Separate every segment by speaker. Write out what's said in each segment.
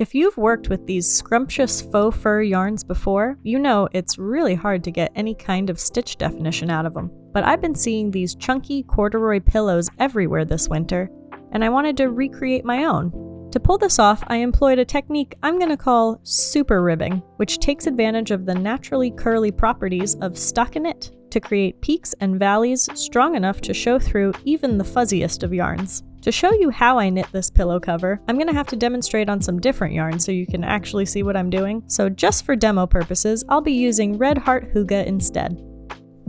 Speaker 1: If you've worked with these scrumptious faux fur yarns before, you know it's really hard to get any kind of stitch definition out of them. But I've been seeing these chunky corduroy pillows everywhere this winter, and I wanted to recreate my own. To pull this off, I employed a technique I'm going to call super ribbing, which takes advantage of the naturally curly properties of stockinette to create peaks and valleys strong enough to show through even the fuzziest of yarns. To show you how I knit this pillow cover, I'm going to have to demonstrate on some different yarns so you can actually see what I'm doing. So just for demo purposes, I'll be using Red Heart Hygge instead.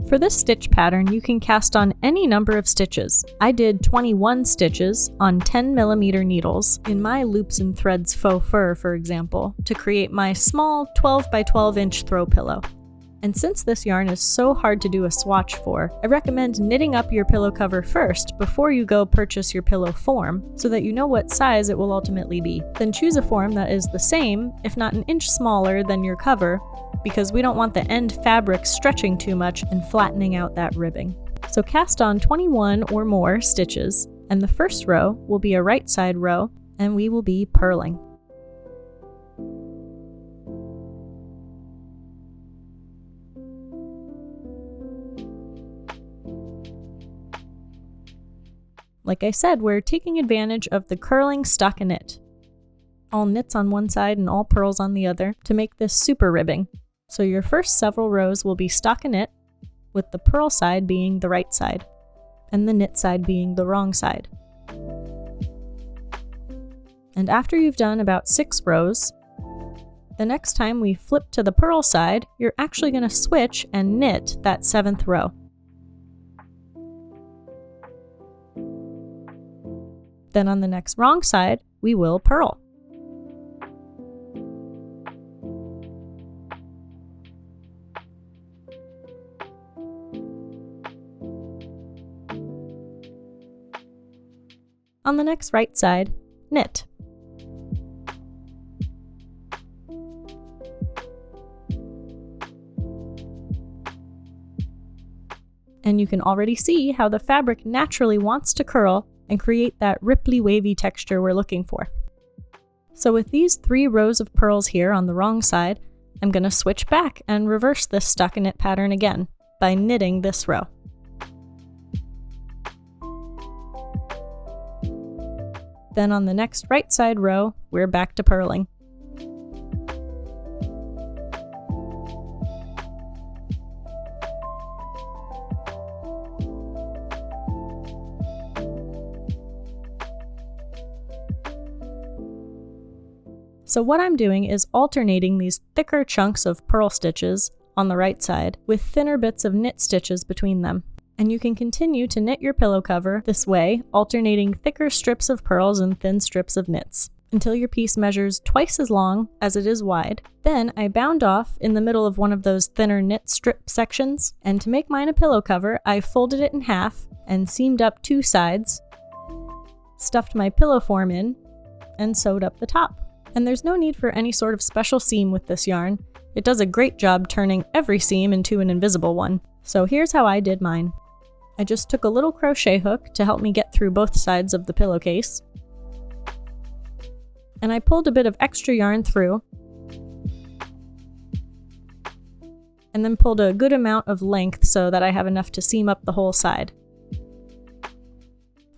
Speaker 1: For this stitch pattern, you can cast on any number of stitches. I did 21 stitches on 10mm needles in my Loops and Threads Faux Fur, for example, to create my small 12 by 12 inch throw pillow. And since this yarn is so hard to do a swatch for, I recommend knitting up your pillow cover first before you go purchase your pillow form so that you know what size it will ultimately be. Then choose a form that is the same, if not an inch smaller than your cover, because we don't want the end fabric stretching too much and flattening out that ribbing. So cast on 21 or more stitches, and the first row will be a right side row, and we will be purling. Like I said, we're taking advantage of the curling stockinette. All knits on one side and all purls on the other to make this super ribbing. So your first several rows will be stockinette, with the purl side being the right side, and the knit side being the wrong side. And after you've done about 6 rows, the next time we flip to the purl side, you're actually going to switch and knit that 7th row. Then on the next wrong side, we will purl. On the next right side, knit. And you can already see how the fabric naturally wants to curl and create that ripply wavy texture we're looking for. So with these 3 rows of purls here on the wrong side, I'm going to switch back and reverse this stockinette pattern again by knitting this row. Then on the next right side row, we're back to purling. So what I'm doing is alternating these thicker chunks of purl stitches on the right side with thinner bits of knit stitches between them. And you can continue to knit your pillow cover this way, alternating thicker strips of purls and thin strips of knits, until your piece measures twice as long as it is wide. Then I bound off in the middle of one of those thinner knit strip sections, and to make mine a pillow cover, I folded it in half and seamed up 2 sides, stuffed my pillow form in, and sewed up the top. And there's no need for any sort of special seam with this yarn. It does a great job turning every seam into an invisible one. So here's how I did mine. I just took a little crochet hook to help me get through both sides of the pillowcase. And I pulled a bit of extra yarn through, and then pulled a good amount of length so that I have enough to seam up the whole side.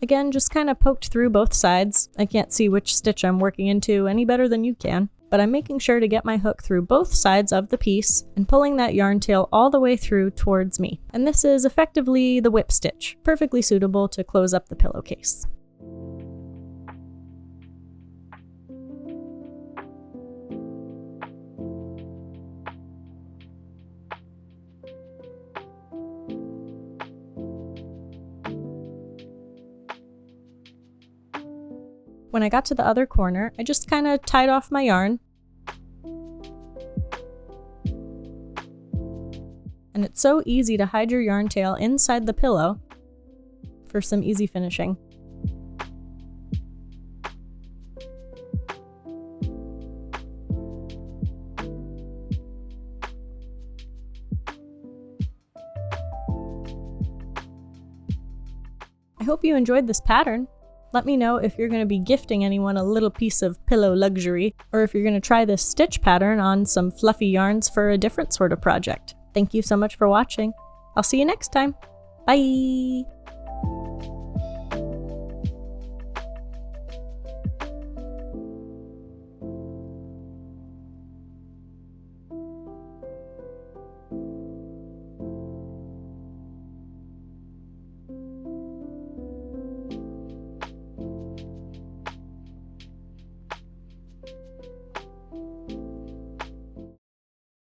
Speaker 1: Again, just kind of poked through both sides. I can't see which stitch I'm working into any better than you can, but I'm making sure to get my hook through both sides of the piece and pulling that yarn tail all the way through towards me. And this is effectively the whip stitch, perfectly suitable to close up the pillowcase. When I got to the other corner, I just kind of tied off my yarn. And it's so easy to hide your yarn tail inside the pillow for some easy finishing. I hope you enjoyed this pattern. Let me know if you're going to be gifting anyone a little piece of pillow luxury, or if you're going to try this stitch pattern on some fluffy yarns for a different sort of project. Thank you so much for watching. I'll see you next time. Bye!